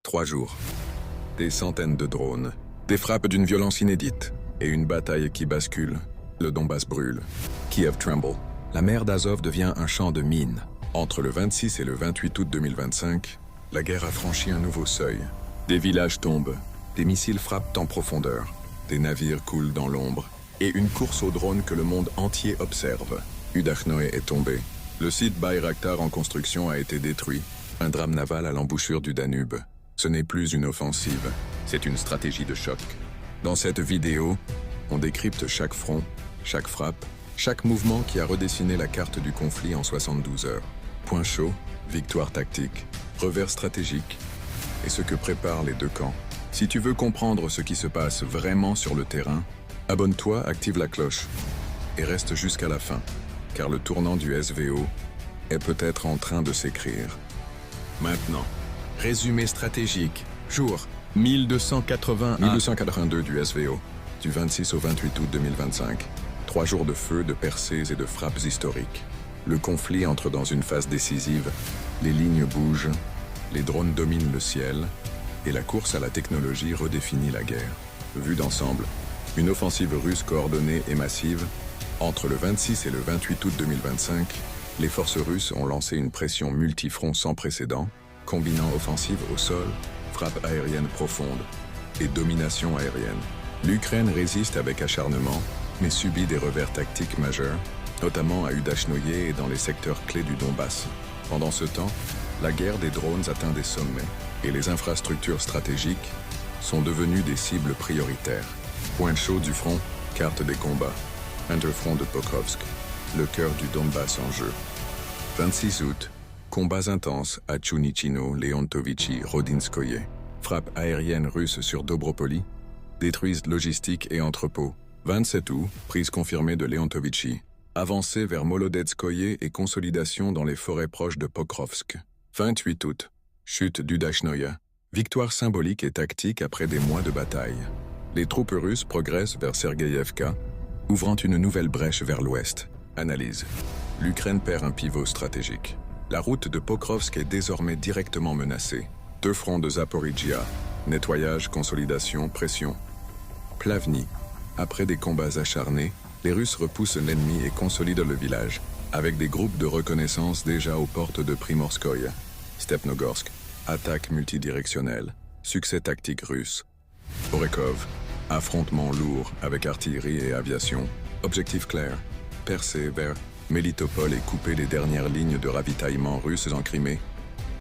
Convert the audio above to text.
3 jours. Des centaines de drones, des frappes d'une violence inédite et une bataille qui bascule. Le Donbass brûle. Kiev tremble. La mer d'Azov devient un champ de mines. Entre le 26 et le 28 août 2025, la guerre a franchi un nouveau seuil. Des villages tombent, des missiles frappent en profondeur, des navires coulent dans l'ombre, et une course aux drones que le monde entier observe. Udachnoe est tombé. Le site Bayraktar en construction a été détruit. Un drame naval à l'embouchure du Danube. Ce n'est plus une offensive, c'est une stratégie de choc. Dans cette vidéo, on décrypte chaque front, chaque frappe, chaque mouvement qui a redessiné la carte du conflit en 72 heures. Point chaud, victoire tactique, revers stratégique, et ce que préparent les deux camps. Si tu veux comprendre ce qui se passe vraiment sur le terrain, abonne-toi, active la cloche, et reste jusqu'à la fin, car le tournant du SVO est peut-être en train de s'écrire. Maintenant, résumé stratégique, jour 1282 du SVO, du 26 au 28 août 2025. 3 jours de feu, de percées et de frappes historiques. Le conflit entre dans une phase décisive, les lignes bougent, les drones dominent le ciel, et la course à la technologie redéfinit la guerre. Vue d'ensemble, une offensive russe coordonnée et massive. Entre le 26 et le 28 août 2025, les forces russes ont lancé une pression multifront sans précédent, combinant offensive au sol, frappe aérienne profonde et domination aérienne. L'Ukraine résiste avec acharnement, mais subit des revers tactiques majeurs, notamment à Udachnoe et dans les secteurs clés du Donbass. Pendant ce temps, la guerre des drones atteint des sommets et les infrastructures stratégiques sont devenues des cibles prioritaires. Point chaud du front, carte des combats. Interfront de Pokrovsk, le cœur du Donbass en jeu. 26 août, combats intenses à Chunichino, Leontovichi, Rodinskoye. Frappe aérienne russe sur Dobropoli, détruisent logistique et entrepôts. 27 août, prise confirmée de Leontovichi. Avancée vers Molodetskoye et consolidation dans les forêts proches de Pokrovsk. 28 août, chute d'Udachnoye. Victoire symbolique et tactique après des mois de bataille. Les troupes russes progressent vers Sergeyevka, ouvrant une nouvelle brèche vers l'ouest. Analyse. L'Ukraine perd un pivot stratégique. La route de Pokrovsk est désormais directement menacée. 2 fronts de Zaporizhia. Nettoyage, consolidation, pression. Plavny. Après des combats acharnés, les Russes repoussent l'ennemi et consolident le village, avec des groupes de reconnaissance déjà aux portes de Primorskoye. Stepnogorsk. Attaque multidirectionnelle. Succès tactique russe. Orekov. Affrontement lourd avec artillerie et aviation. Objectif clair. Percer vers Melitopol et couper les dernières lignes de ravitaillement russes en Crimée.